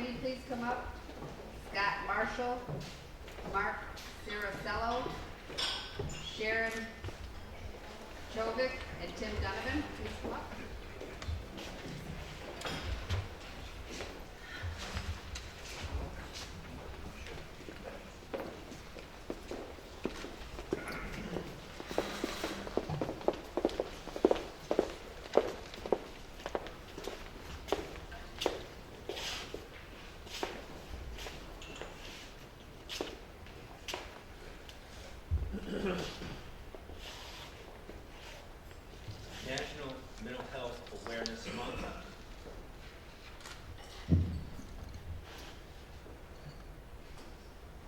committee please come up? Scott Marshall, Mark Ciracello, Sharon Chovic, and Tim Donovan, please come up. National Mental Health Awareness Month.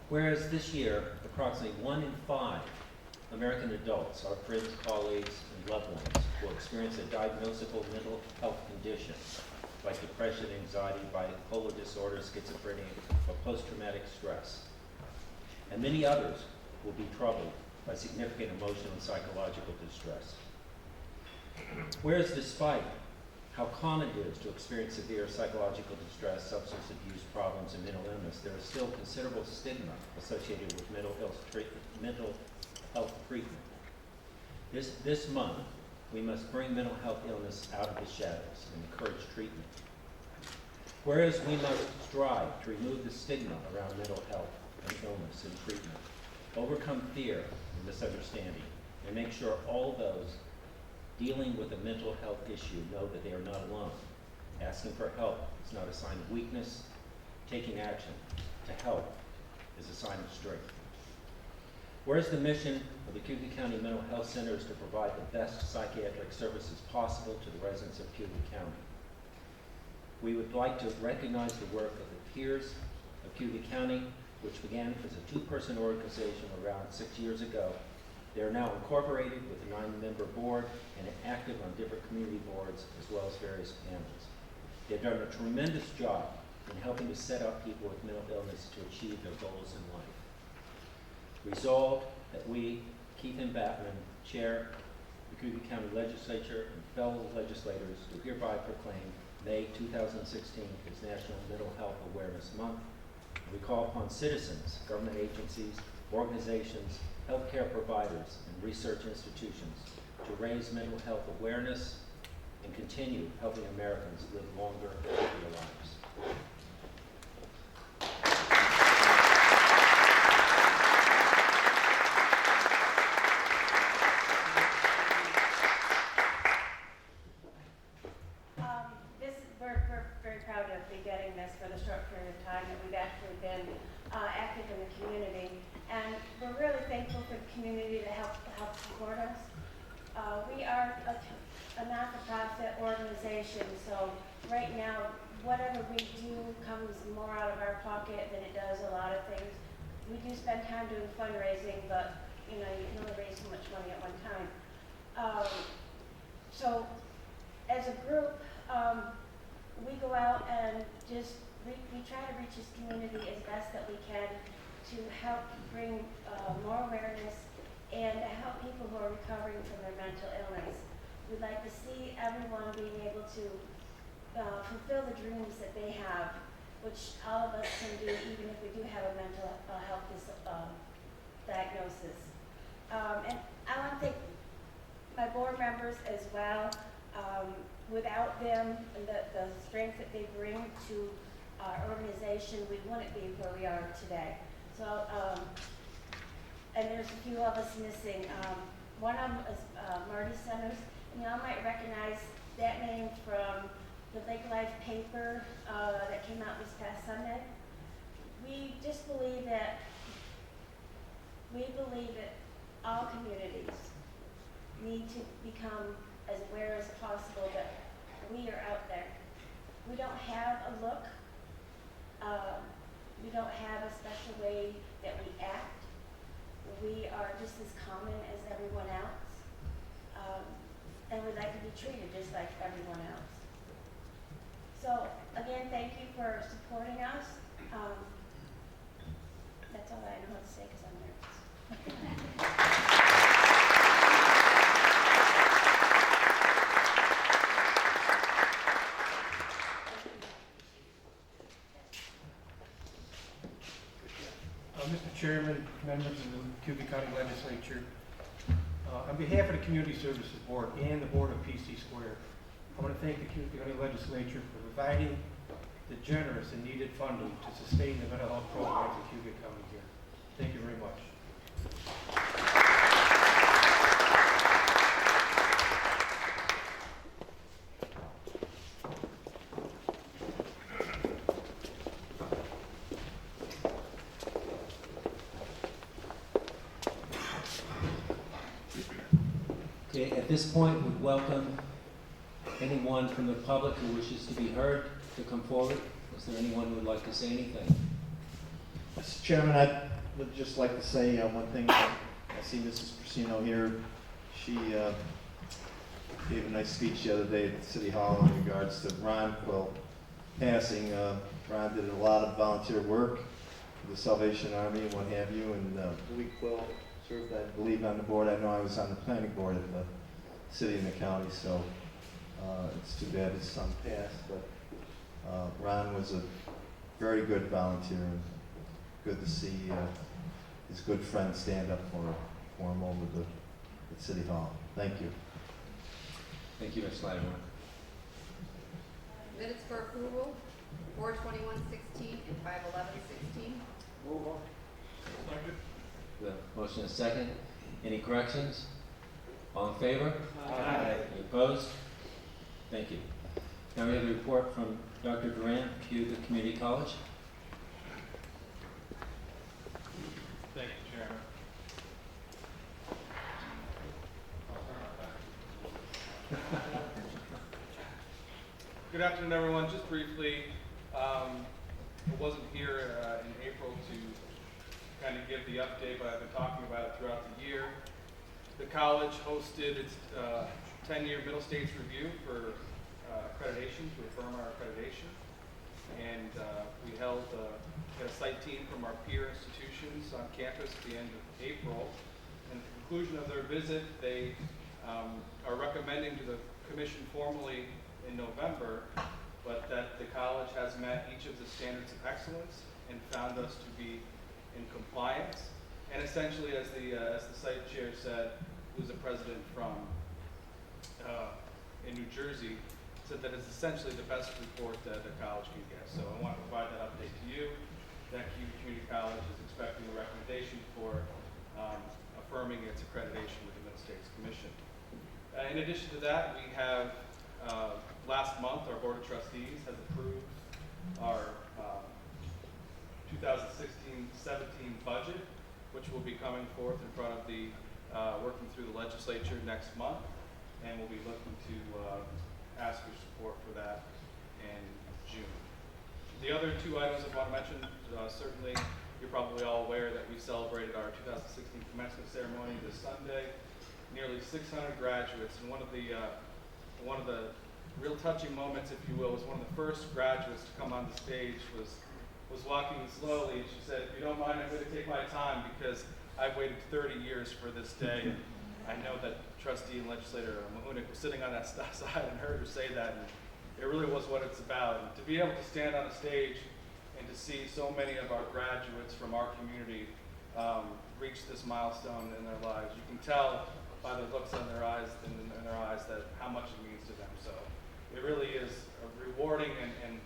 Whereas this year, approximately 1 in 5 American adults, our friends, colleagues, and loved ones, will experience a diagnosable mental health condition like depression, anxiety, bipolar disorder, schizophrenia, or post-traumatic stress. And many others will be troubled by significant emotional and psychological distress. Whereas despite how common it is to experience severe psychological distress, substance abuse problems, and mental illness, there is still considerable stigma associated with mental health treatment. This month, we must bring mental health illness out of the shadows and encourage treatment. Whereas we must strive to remove the stigma around mental health and illness and treatment, overcome fear and misunderstanding, and make sure all those dealing with a mental health issue know that they are not alone. Asking for help is not a sign of weakness. Taking action to help is a sign of strength. Whereas the mission of the Cayuga County Mental Health Center is to provide the best psychiatric services possible to the residents of Cayuga County, we would like to recognize the work of the peers of Cayuga County, which began as a 2-person organization around 6 years ago. They are now incorporated with a 9-member board and active on different community boards as well as various panels. They've done a tremendous job in helping to set up people with mental illness to achieve their goals in life. Resolved that we, Keith and Batman, Chair the Cayuga County Legislature, and fellow legislators, do hereby proclaim May 2016 as National Mental Health Awareness Month. We call upon citizens, government agencies, organizations, healthcare providers, and research institutions to raise mental health awareness and continue helping Americans live longer, healthier lives. We're very proud to be getting this for the short period of time that we've actually been active in the community. And we're really thankful for the community to help support us. We are a not-for-profit organization, so right now, whatever we do comes more out of our pocket than it does a lot of things. We do spend time doing fundraising, but you can only raise so much money at one time. So as a group, we go out and just we try to reach this community as best that we can to help bring more awareness and to help people who are recovering from their mental illness. We'd like to see everyone being able to fulfill the dreams that they have, which all of us can do even if we do have a mental health diagnosis. And I want to thank my board members as well. Without them and the strength that they bring to our organization, we wouldn't be where we are today. So, and there's a few of us missing. One of them is Marty Centers, and y'all might recognize that name from the Lake Life paper that came out this past Sunday. We just believe that all communities need to become as aware as possible that we are out there. We don't have a look. We don't have a special way that we act. We are just as common as everyone else. And we'd like to be treated just like everyone else. So again, thank you for supporting us. That's all I know how to say because I'm nervous. Mr. Chairman, members of the Cayuga County Legislature, on behalf of the Community Services Board and the Board of PC Square, I want to thank the Cayuga County Legislature for providing the generous and needed funding to sustain the mental health programs in Cayuga County here. Thank you very much. Okay, at this point, we welcome anyone from the public who wishes to be heard to come forward. Is there anyone who would like to say anything? Mr. Chairman, I would just like to say one thing. I see Mrs. Persino here. She gave a nice speech the other day at City Hall in regards to Ron Quill passing. Ron did a lot of volunteer work for the Salvation Army and what have you, and Louis Quill served, I believe, on the board. I know I was on the planning board in the city and the county, so it's too bad his son passed, but Ron was a very good volunteer, and good to see his good friend stand up for him over at City Hall. Thank you. Thank you, Ms. Lattimore. Minutes for approval, 4/21/16 and 5/11/16. Move on. The motion is second. Any corrections? All in favor? Aye. Any opposed? Thank you. Now we have a report from Dr. Durant, Cayuga Community College. Thank you, Chairman. Good afternoon, everyone. Just briefly, I wasn't here in April to kind of give the update, but I've been talking about it throughout the year. The college hosted its 10-year middle states review for accreditation, to affirm our accreditation. And we had a site team from our peer institutions on campus at the end of April. And at the conclusion of their visit, they are recommending to the commission formally in November, but that the college has met each of the standards of excellence and found us to be in compliance. And essentially, as the site chair said, who's the president from in New Jersey, said that it's essentially the best report that the college can get. So I want to provide that update to you. That Cayuga Community College is expecting a recommendation for affirming its accreditation with the Middle States Commission. In addition to that, we have last month our Board of Trustees has approved our 2016-17 budget, which will be coming forth in front of the working through the legislature next month, and we'll be looking to ask your support for that in June. The other two items I want to mention, certainly you're probably all aware that we celebrated our 2016 commencement ceremony this Sunday. Nearly 600 graduates, and one of the real touching moments, if you will, was one of the first graduates to come on the stage was walking slowly, and she said, "If you don't mind, I'm going to take my time because I've waited 30 years for this day." And I know that trustee and legislator Mahunik was sitting on that side and heard her say that, and it really was what it's about. And to be able to stand on a stage and to see so many of our graduates from our community reach this milestone in their lives, you can tell by the looks on their eyes that how much it means to them. So it really is rewarding and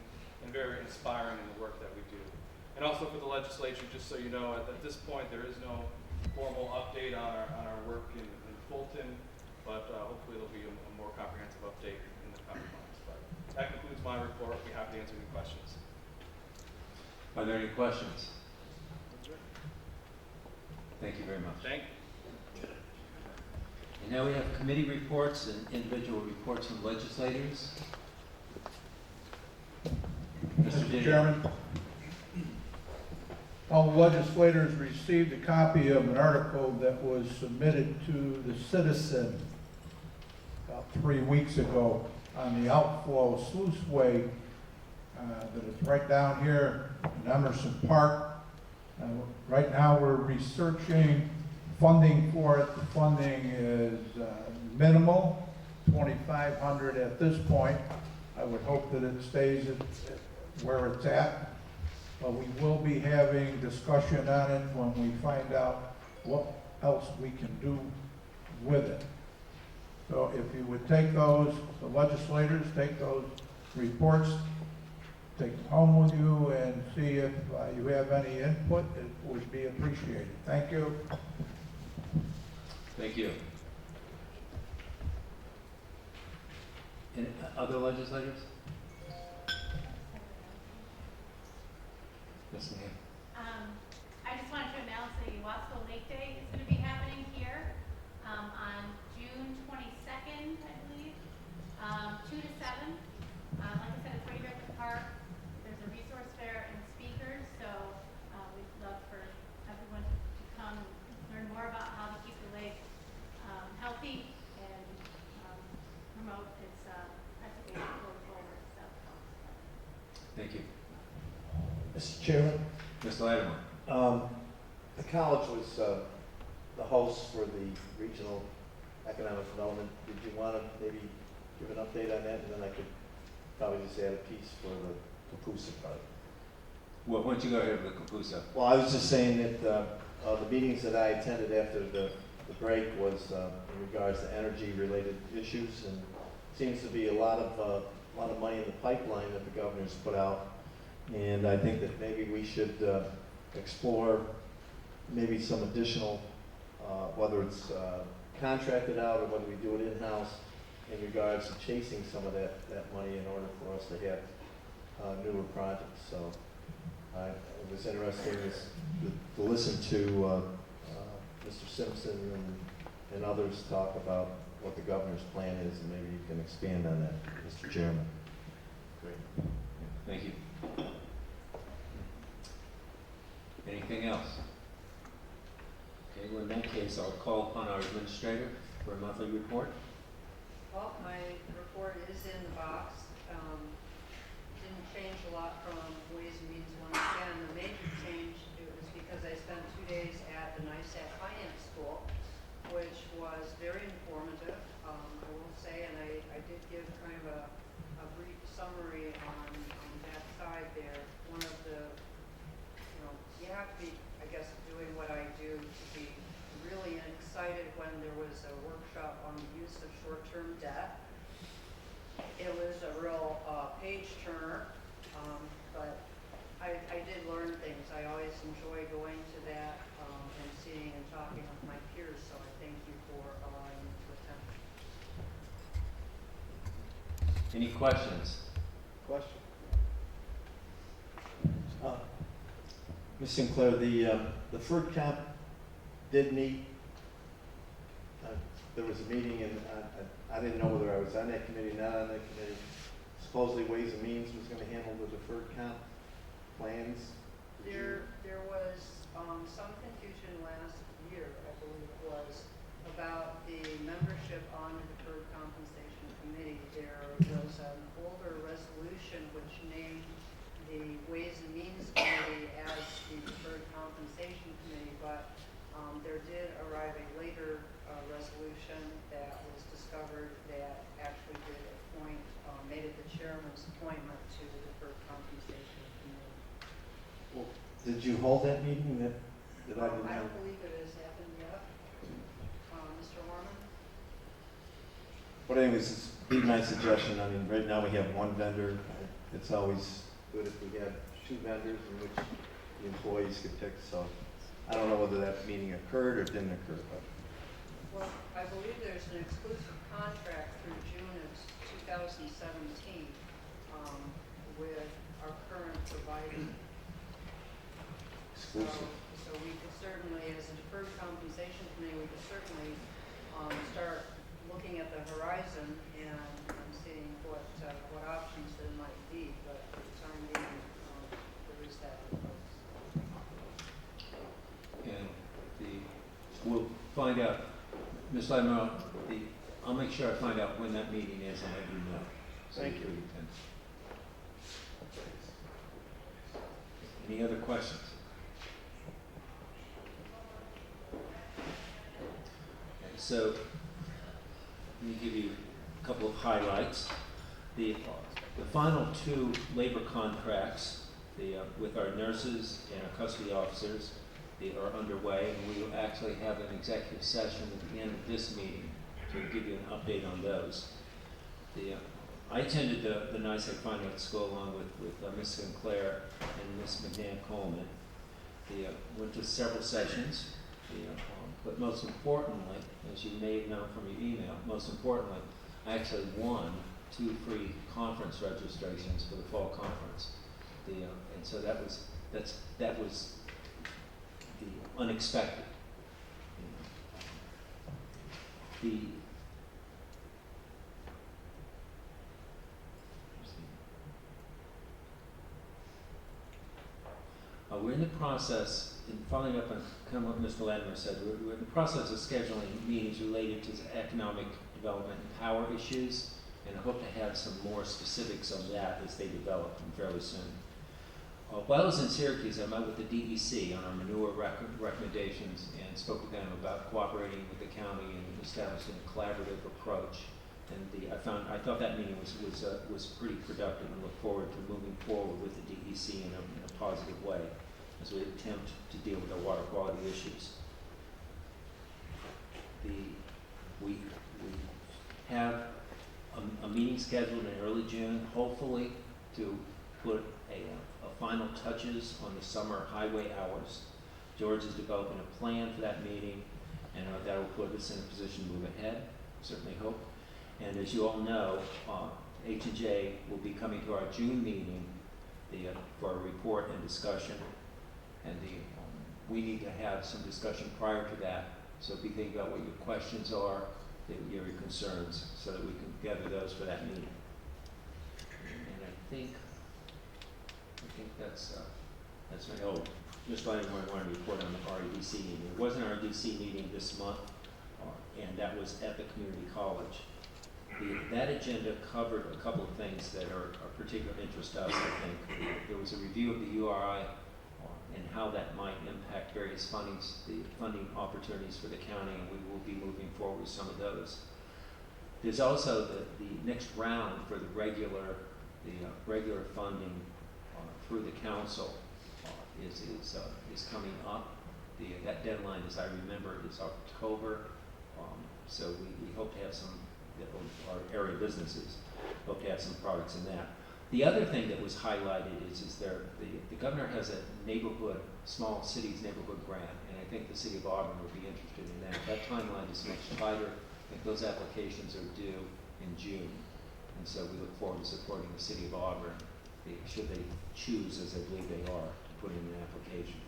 very inspiring in the work that we do. And also for the legislature, just so you know, at this point there is no formal update on our work in Fulton, but hopefully there'll be a more comprehensive update in the coming months. But that concludes my report. I'll be happy to answer any questions. Are there any questions? Thank you very much. Thank you. And now we have committee reports and individual reports from legislators. Mr. Chairman, all the legislators received a copy of an article that was submitted to the Citizen about 3 weeks ago on the outflow sluiceway that is right down here in Emerson Park. Right now we're researching funding for it. The funding is minimal, $2,500 at this point. I would hope that it stays at where it's at. We will be having discussion on it when we find out what else we can do with it. So if you would take those, the legislators, take those reports, take them home with you and see if you have any input, it would be appreciated. Thank you. Thank you. Any other legislators? Yes, ma'am. I just wanted to announce the Wasco Lake Day is going to be happening here on June 22nd, I believe, 2 to 7. Like I said, it's right here at the park. There's a resource fair and speakers, so we'd love for everyone to come and learn more about how to keep the lake healthy and promote its activity going forward. So, Thank you. Mr. Chairman, Mr. Lattimore. the college was the host for the regional economic development. Did you want to maybe give an update on that? And then I could probably just add a piece for the Kapusa part. Well, why don't you go ahead with the Kapusa? Well, I was just saying that the meetings that I attended after the break was in regards to energy-related issues, and seems to be a lot of money in the pipeline that the governor's put out. And I think that maybe we should explore maybe some additional, whether it's contracted out or whether we do it in-house in regards to chasing some of that money in order for us to have newer projects. So it was interesting to listen to Mr. Simpson and others talk about what the governor's plan is, and maybe you can expand on that, Mr. Chairman. Great. Thank you. Anything else? Okay, well, in that case, I'll call upon our administrator for a monthly report. Well, my report is in the box. Didn't change a lot from Ways and Means once again. The major change, it was because I spent 2 days at the NISAC Finance School, which was very informative, I will say, and I did give kind of a brief summary on that side there. One of the, you have to be, I guess, doing what I do to be really excited when there was a workshop on the use of short-term debt. It was a real page turner, but I did learn things. I always enjoy going to that and seeing and talking with my peers, so I thank you for allowing me to attend. Any questions? Question? Ms. Sinclair, the FERD Comp did meet. There was a meeting, and I didn't know whether I was on that committee, not on that committee. Supposedly Ways and Means was going to handle the deferred comp plans. There was some confusion last year, I believe it was, about the membership on the Deferred Compensation Committee. There was an older resolution which named the Ways and Means Committee as the Deferred Compensation Committee, but there did arrive a later resolution that was discovered that actually did appoint, made it the chairman's appointment to the Deferred Compensation Committee. Well, did you hold that meeting that I didn't I know? don't believe it has happened yet. Mr. Horman? But anyways, it's be my suggestion. I mean, right now we have one vendor. It's always good if we had 2 vendors in which the employees could pick. So I don't know whether that meeting occurred or didn't occur, but. Well, I believe there's an exclusive contract through June of 2017 with our current provider. Exclusive. So we could certainly, as a deferred compensation committee, we could certainly start looking at the horizon and seeing what options there might be. But for the time being, there is that proposal. And we'll find out, Ms. Lattimore, I'll make sure I find out when that meeting is and let you know. So Thank you. can attend. Any other questions? Okay, so let me give you a couple of highlights. The final 2 labor contracts with our nurses and our custody officers. They are underway, and we will actually have an executive session at the end of this meeting to give you an update on those. I attended the NICEAG Finance School along with Ms. Sinclair and Ms. McNabb Coleman. Went to several sessions, but most importantly, as you may have known from your email, most importantly, I actually won 2 free conference registrations for the fall conference. And so that was the unexpected. We're in the process, in following up on kind of what Mr. Latimer said, we're in the process of scheduling meetings related to economic development and power issues, and I hope to have some more specifics on that as they develop fairly soon. While I was in Syracuse, I met with the DEC on our manure recommendations and spoke with them about cooperating with the county and establishing a collaborative approach. And I thought that meeting was pretty productive, and look forward to moving forward with the DEC in a positive way as we attempt to deal with our water quality issues. We have a meeting scheduled in early June, hopefully to put a final touches on the summer highway hours. George is developing a plan for that meeting, and that will put us in a position to move ahead, certainly hope. And as you all know, H&J will be coming to our June meeting for a report and discussion, and we need to have some discussion prior to that, so be thinking about what your questions are, your concerns, so that we can gather those for that meeting. And I think that's my just letting everyone want to report on the REDC meeting. There was an REDC meeting this month, and that was at the community college. That agenda covered a couple of things that are of particular interest to us, I think. There was a review of the URI and how that might impact various funding opportunities for the county, and we will be moving forward with some of those. There's also the next round for the regular funding through the council is coming up. That deadline, as I remember, is October. So we hope to have some, our area businesses hope to have some products in that. The other thing that was highlighted is the governor has a small cities neighborhood grant, and I think the city of Auburn would be interested in that. That timeline is much tighter. I think those applications are due in June, and so we look forward to supporting the city of Auburn, should they choose, as I believe they are, to put in an application.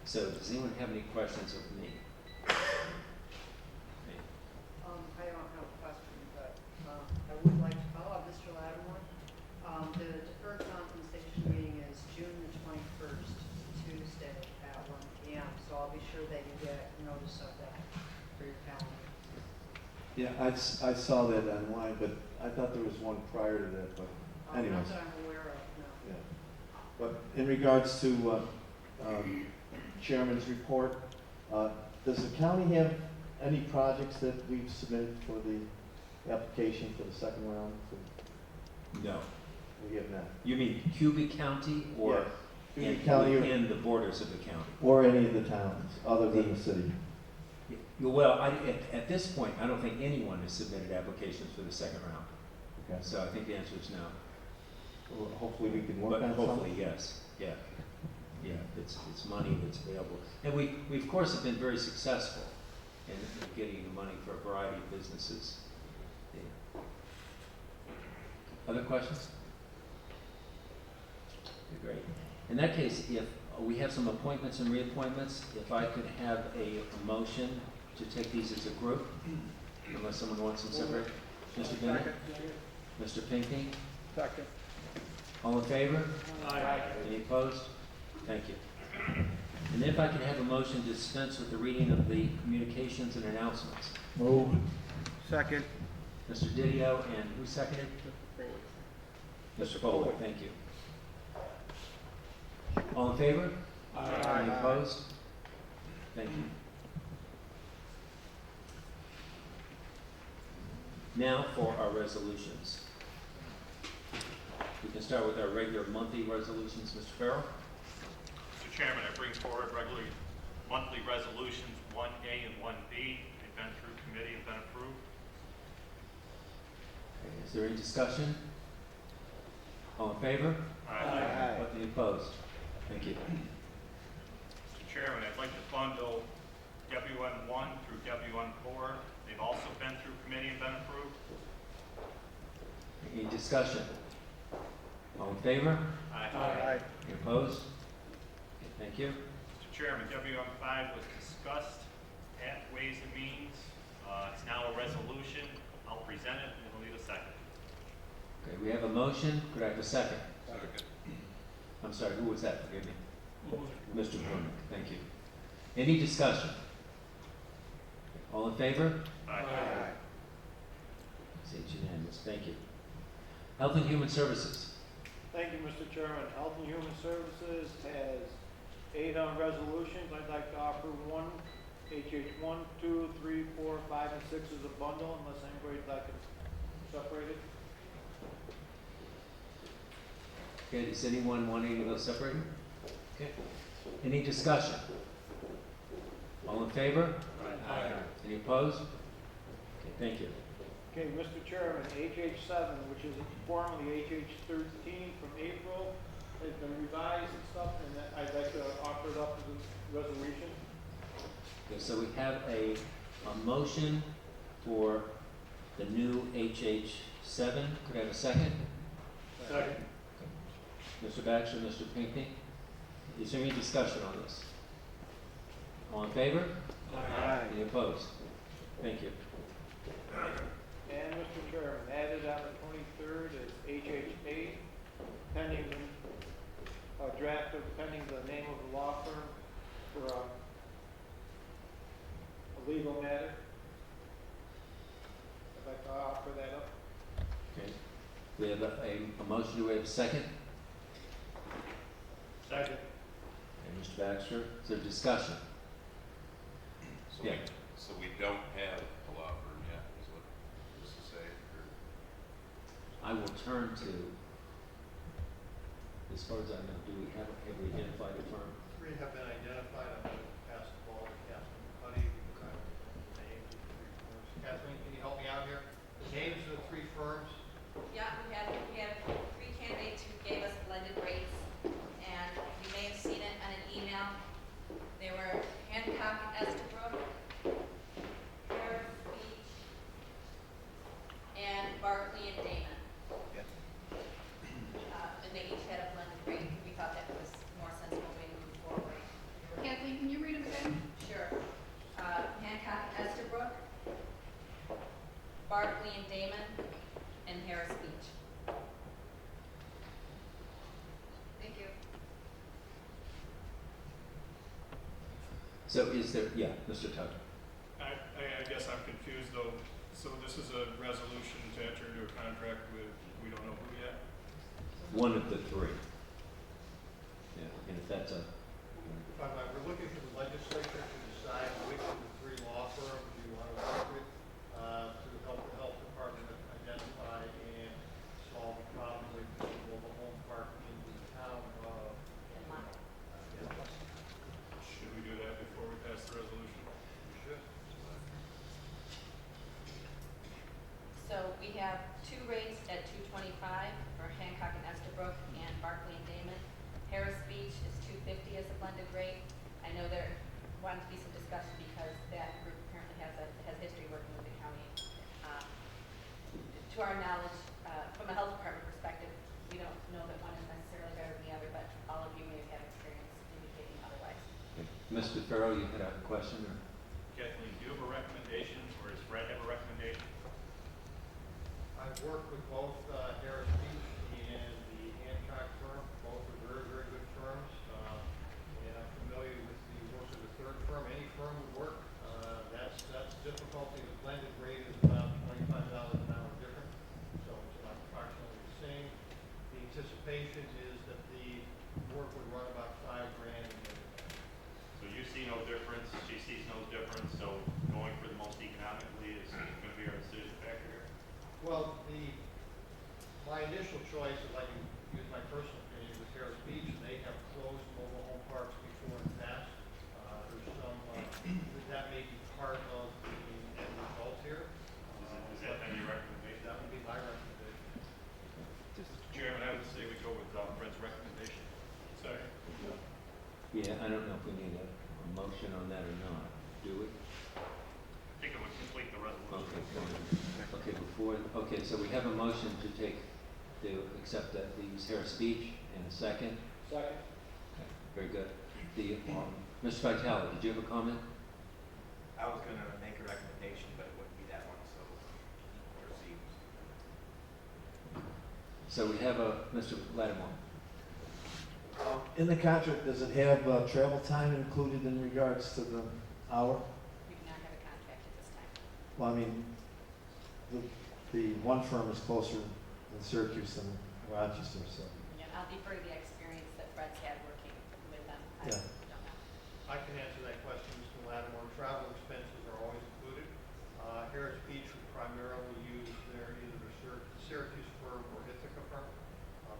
So does anyone have any questions of me? I don't have a question, but I would like to follow up Mr. Lattimore. The deferred compensation meeting is June the 21st, Tuesday at 1 p.m. So I'll be sure that you get notice of that for your calendar. Yeah, I saw that online, but I thought there was one prior to that, but anyways. Not that I'm aware of, no. Yeah. But in regards to Chairman's report, does the county have any projects that we've submitted for the application for the second round? No. We have not. You mean Cubic County or Cubic County within the borders of the county? Or any of the towns other than the city? Well, at this point, I don't think anyone has submitted applications for the second round. Okay. So I think the answer is no. Well, hopefully we can work But on hopefully, something. yes. Yeah. Yeah, it's money that's available. And we of course have been very successful in getting the money for a variety of businesses. Yeah. Other questions? Okay, great. In that case, if we have some appointments and reappointments, if I could have a motion to take these as a group, unless someone wants them separate. Mr. Bennett? Mr. Pinckney? Second. All in favor? Aye. Any opposed? Thank you. And if I could have a motion to dispense with the reading of the communications and announcements. Move. Second. Mr. Didio, and who seconded? Mr. Foley, thank you. All in favor? Any opposed? Thank you. Now for our resolutions. We can start with our regular monthly resolutions, Mr. Farrell. Mr. Chairman, I bring forward regular monthly resolutions 1A and 1B. They've been through committee and been approved. Okay, is there any discussion? All in favor? Aye. Any opposed? Thank you. Mr. Chairman, I'd like to bundle WN1 through WN4. They've also been through committee and been approved. Any discussion? All in favor? Aye. Any opposed? Okay, thank you. Mr. Chairman, WN5 was discussed at Ways and Means. It's now a resolution. I'll present it and we'll need a second. Okay, we have a motion. Could I have a second? I'm sorry, who was that? Forgive me. Mr. Brunick, thank you. Any discussion? All in favor? Aye. It's unanimous. Thank you. Health and Human Services. Thank you, Mr. Chairman. Health and Human Services has 8 on resolutions. I'd like to offer one, HH 1, 2, 3, 4, 5, and 6 as a bundle, unless anybody'd like it separated. Okay, does anyone want any of those separated? Okay. Any discussion? All in favor? Any opposed? Okay, thank you. Okay, Mr. Chairman, HH 7, which is formerly HH 13 from April, has been revised and stuff, and I'd like to offer it up as a resolution. Okay, so we have a motion for the new HH7. Could I have a second? Second. Mr. Baxter, Mr. Pinckney? Is there any discussion on this? All in favor? Aye. Any opposed? Thank you. And Mr. Chairman, added on the 23rd is HH 8, pending the draft of pending the name of the law firm for a legal matter. I'd like to offer that up. Okay. We have a motion. Do we have a second? Second. And Mr. Baxter, is there discussion? So Yeah. so we don't have a law firm yet, is what this is saying, or? I will turn to, as far as I know, have we identified a firm? 3 have been identified. I'm going to pass the ball to Kathleen Cuddy because I don't know the names of the 3 firms. Kathleen, can you help me out here? The names of the 3 firms? Yeah, we had 3 candidates who gave us blended rates, and you may have seen it on an email. They were Hancock and Estabrook, Harris Beach, and Barkley and Damon. And they each had a blended rate. We thought that was a more sensible way to move forward. Kathleen, can you read them again? Sure. Hancock and Estabrook, Barkley and Damon, and Harris Beach. Thank you. So is there, yeah, Mr. Tucker? I guess I'm confused though. So this is a resolution to enter into a contract with, we don't know who yet? One of the 3. Yeah, and if that's a, If I might, we're looking for the legislature to decide which of the 3 law firms you want to work with to help the health department identify and solve the problem with mobile home park in the town of. Should we do that before we pass the resolution? We should. So we have 2 rates at $225 for Hancock and Estabrook and Barkley and Damon. Harris Beach is $250 as a blended rate. I know there wanted to be some discussion because that group apparently has history working with the county. To our knowledge, from a health department perspective, we don't know that one is necessarily better than the other, but all of you may have had experience indicating otherwise. Mr. Farrell, you had a question? Or? Kathleen, do you have a recommendation, or does Fred have a recommendation? I've worked with both Harris Beach and the Hancock firm. Both are very, very good firms. And I'm familiar with the work of the 3rd firm. Any firm would work. That's the difficulty. The blended rate is about $25 an hour different. So it's about approximately the same. The anticipation is that the work would run about $5,000 a year. So you see no difference, she sees no difference, so going for the most economically is going to be our decision factor here? Well, my initial choice, if I can motion on that or not? Do we? I think it would complete the resolution. Okay, fine. Okay, okay, so we have a motion to accept that, these Harris Beach, and a second. Second. Okay, very good. Mr. Vitale, did you have a comment? I was gonna make a recommendation, but it wouldn't be that one, so proceed. So we have Mr. Lattimore. In the contract, does it have travel time included in regards to the hour? We do not have a contract at this time. Well, I mean, the one firm is closer in Syracuse than Rochester, so. Yeah, I'll defer to the experience that Fred's had working with them. I Yeah. don't know. I can answer that question, Mr. Lattimore. Travel expenses are always included. Harris Beach would primarily use either the Syracuse firm or Ithaca firm.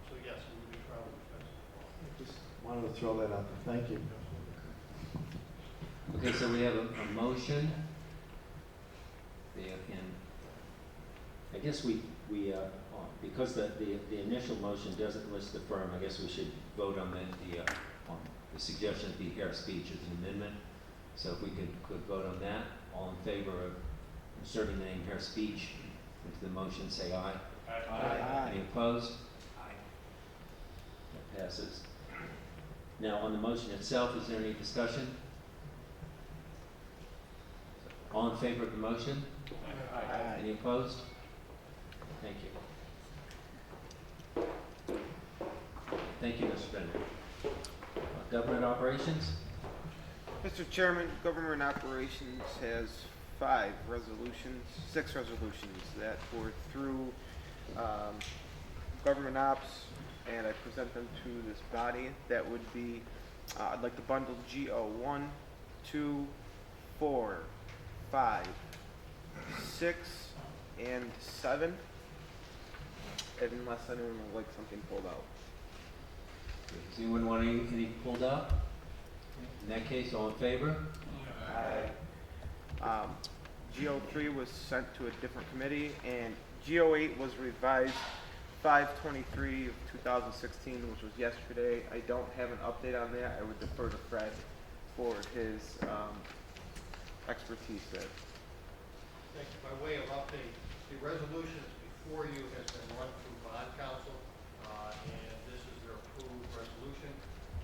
So yes, it would be travel expenses as well. Just wanted to throw that out there. Thank you. Okay, so we have a motion. And I guess because the initial motion doesn't list the firm, I guess we should vote on the suggestion to be Harris Beach as an amendment. So if we could vote on that, all in favor of inserting the name Harris Beach into the motion, say aye. Aye. Any opposed? Aye. That passes. Now, on the motion itself, is there any discussion? All in favor of the motion? Aye. Any opposed? Thank you. Thank you, Mr. Bender. Government operations? Mr. Chairman, Government Operations has 6 resolutions that were through Government Ops, and I present them to this body. That would be, I'd like to bundle GO 1, 2, 4, 5, 6, and 7, unless anyone would like something pulled out. Does anyone want any pulled out? In that case, all in favor? Aye. GO3 was sent to a different committee, and GO8 was revised 5/23 of 2016, which was yesterday. I don't have an update on that. I would defer to Fred for his expertise there. Thank you. By way of update, the resolution that's before you has been run through bond council, and this is their approved resolution.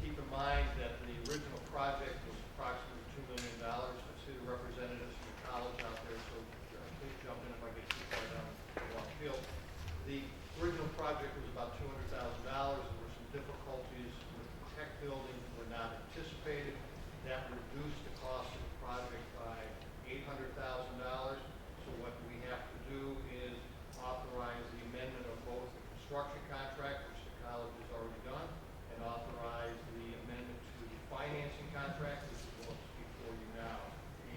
Keep in mind that the original project was approximately $2 million. I see the representatives from the college out there, so please jump in if I get too far down the wrong field. The original project was about $200,000. There were some difficulties with the tech building that were not anticipated. That reduced the cost of the project by $800,000. So what we have to do is authorize the amendment of both the construction contract, which the college has already done, and authorize the amendment to the financing contract, which is what's before you now.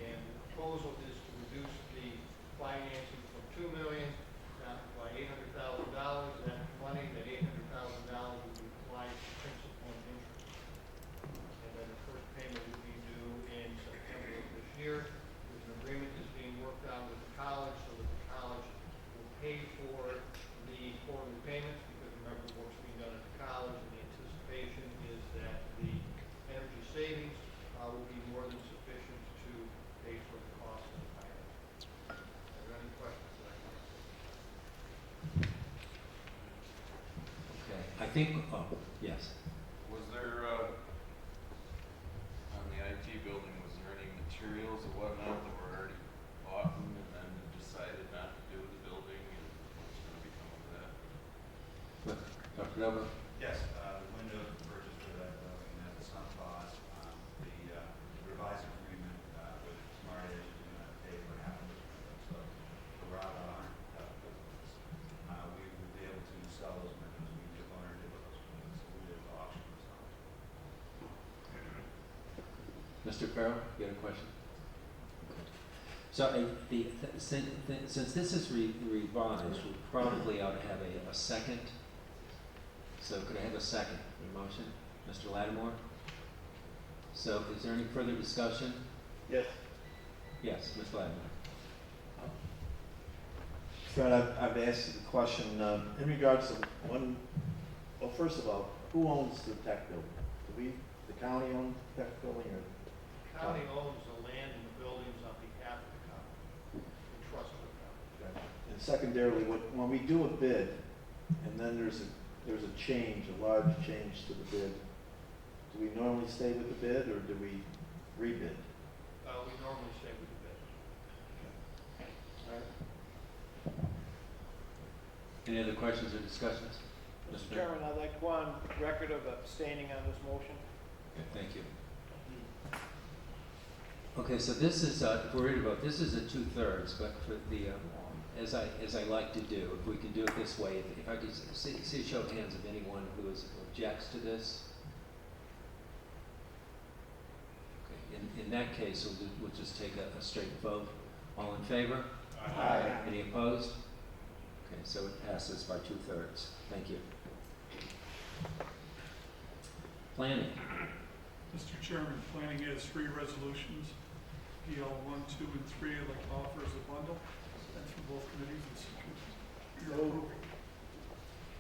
And the proposal is to reduce the financing from $2 million down by $800,000. That money, that $800,000 will be applied to principal and interest. And then the first payment will be due in September of this year. There's an agreement that's being worked on with the college so that the college will pay for the quarterly payments, because remember the work's being done at the college, and the anticipation is that the energy savings will be more than sufficient to pay for the cost of the finance. Are there any questions that I can answer? Okay, I think, yes. Was there, on the IT building, was there any materials or whatnot that were already bought and then decided not to do with the building, and what's going to become of that? Dr. Nova? Yes, the window purchase for that building at the sunk cost, the revised agreement with Smart Edge is going to pay for half of this window, so we're out of $100,000. We will be able to sell those windows. We took ownership of those windows, so we did the auction ourselves. Mr. Farrell, you had a question? So since this is revised, we probably ought to have a second. So could I have a second for the motion? Mr. Lattimore? So is there any further discussion? Yes. Yes, Ms. Lattimore. Fred, I've asked you the question in regards to well, first of all, who owns the tech building? Do we, the county own the tech building, or? secondarily, when we do a bid, and then there's a change, a large change to the bid, do we normally stay with the bid, or do we rebid? We normally stay with the bid. All right. Any other questions or discussions? Mr. Chairman, I'd like to go on record of abstaining on this motion. Okay, thank you. Okay, so this is, if we're ready to vote, this is a 2/3, but for the, as I like to do, if we can do it this way, if I could see a show of hands of anyone who objects to this. Okay, in that case, we'll just take a straight vote. All in favor? Aye. Any opposed? Okay, so it passes by 2/3. Thank you. Planning. Mr. Chairman, planning has 3 resolutions, PL 1, 2, and 3. I'd like to offer as a bundle, and for both committees, and seek your approval.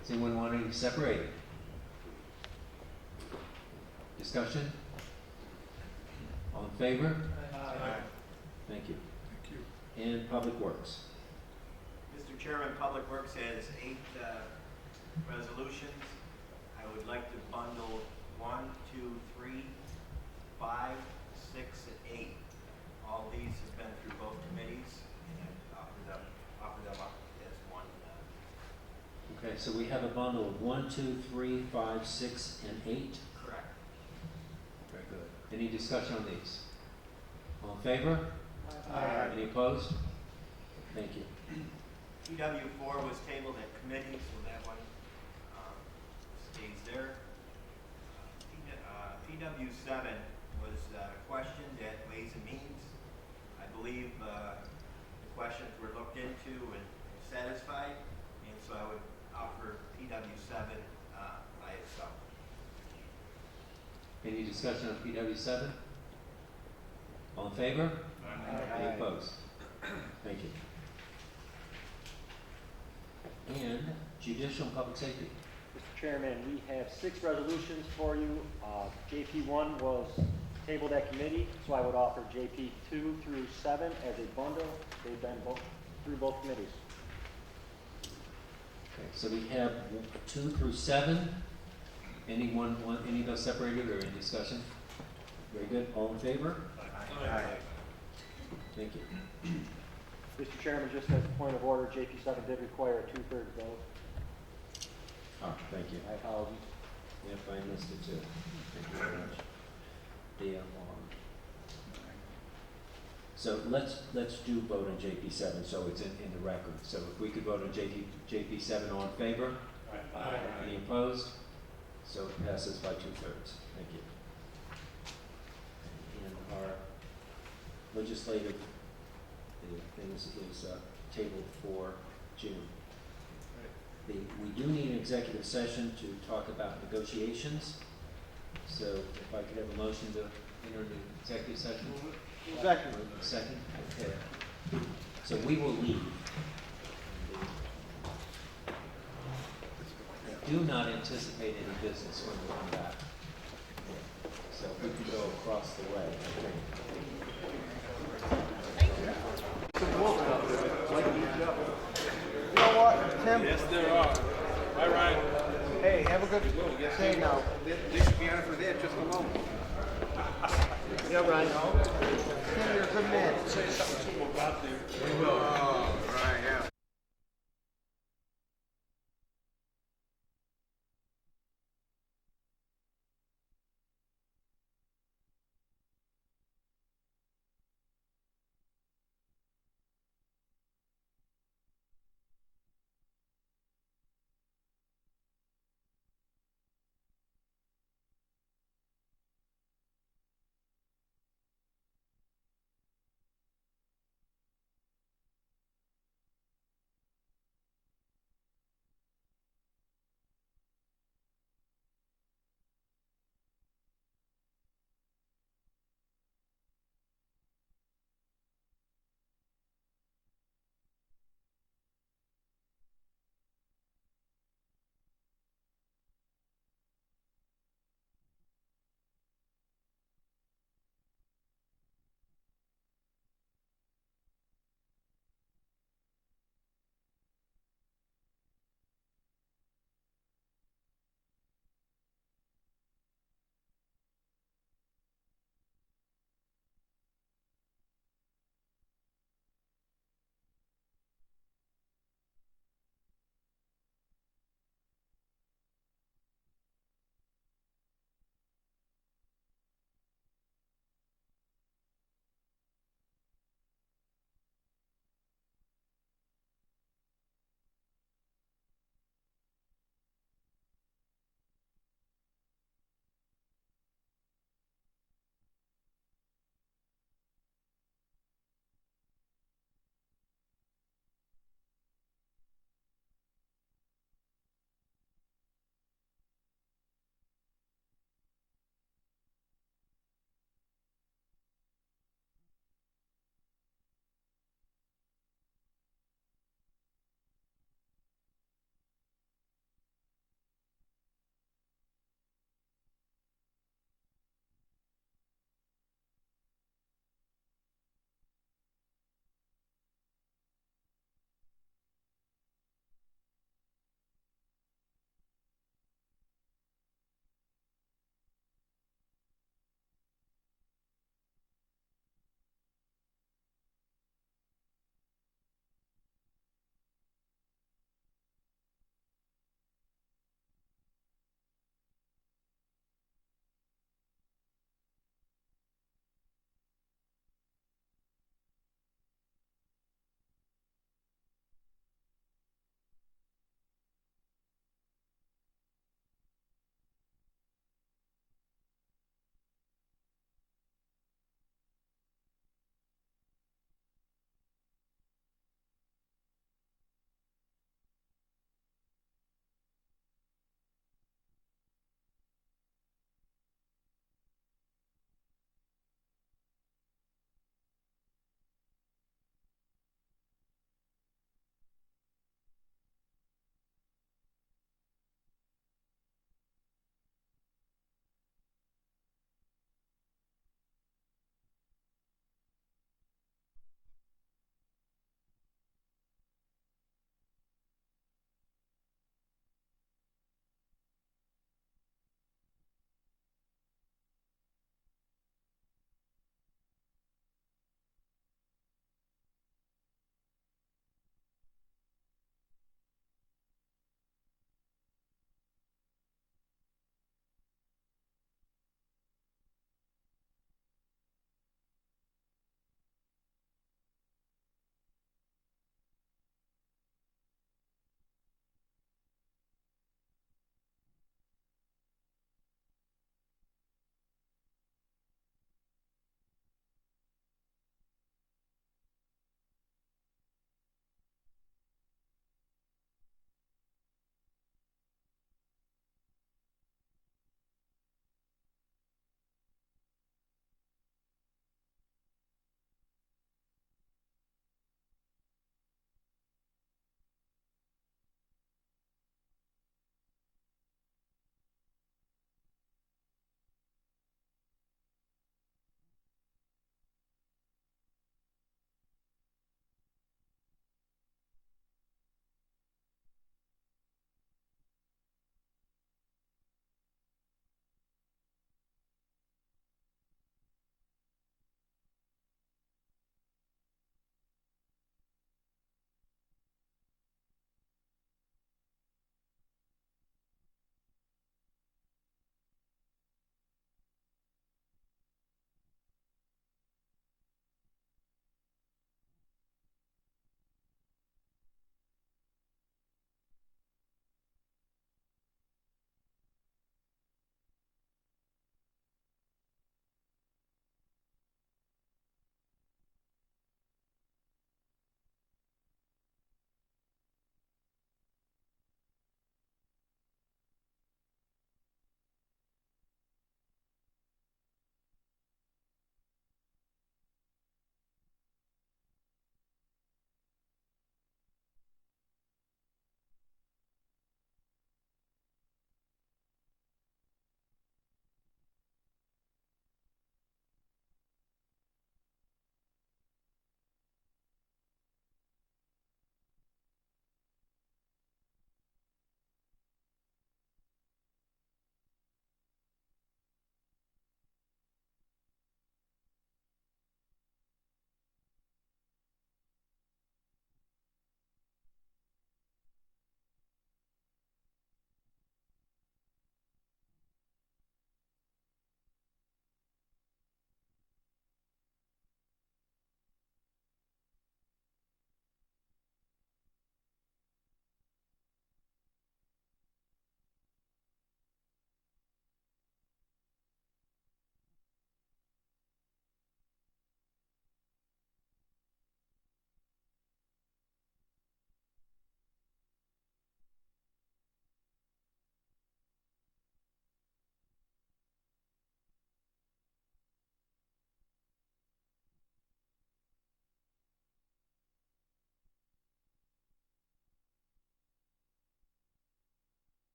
Does anyone want to separate? Discussion? All in favor? Aye. Thank you. Thank you. And Public Works. Mr. Chairman, Public Works has 8 resolutions. I would like to bundle 1, 2, 3, 5, 6, and 8. All these have been through both committees, and offer them up as one. Okay, so we have a bundle of 1, 2, 3, 5, 6, and 8. Correct. Very good. Any discussion on these? All in favor? Aye. Any opposed? Thank you. PW4 was tabled at committee, so that one stays there. PW7 was questioned at Ways and Means. I believe the questions were looked into and satisfied, and so I would offer PW7 by itself. Any discussion on PW7? All in favor? Aye. Any opposed? Thank you. And Judicial and Public Safety. Mr. Chairman, we have 6 resolutions for you. JP1 was tabled at committee, so I would offer JP 2 through 7 as a bundle. They've been through both committees. Okay, so we have 2 through 7. Anyone want any of those separated or any discussion? Very good. All in favor? Aye. Thank you. Mr. Chairman, just as a point of order, JP7 did require a 2/3 vote. Oh, thank you. My apologies. Yep, I missed it too. Thank you very much. So let's do vote on JP7 so it's in the record. So if we could vote on JP7, all in favor? Aye. Any opposed? So it passes by 2/3. Thank you. And our legislative things is tabled for June. We do need an executive session to talk about negotiations. So if I could have a motion to enter the executive session? Second. Second, okay. So we will leave. We do not anticipate any business when we come back. So we can go across the way, I think. You know what, Tim? Yes, there are. Bye, Ryan. Hey, have a good day now. They should be on for that just alone. Yeah, Ryan. Tim, you're a good man. Say something to him about the.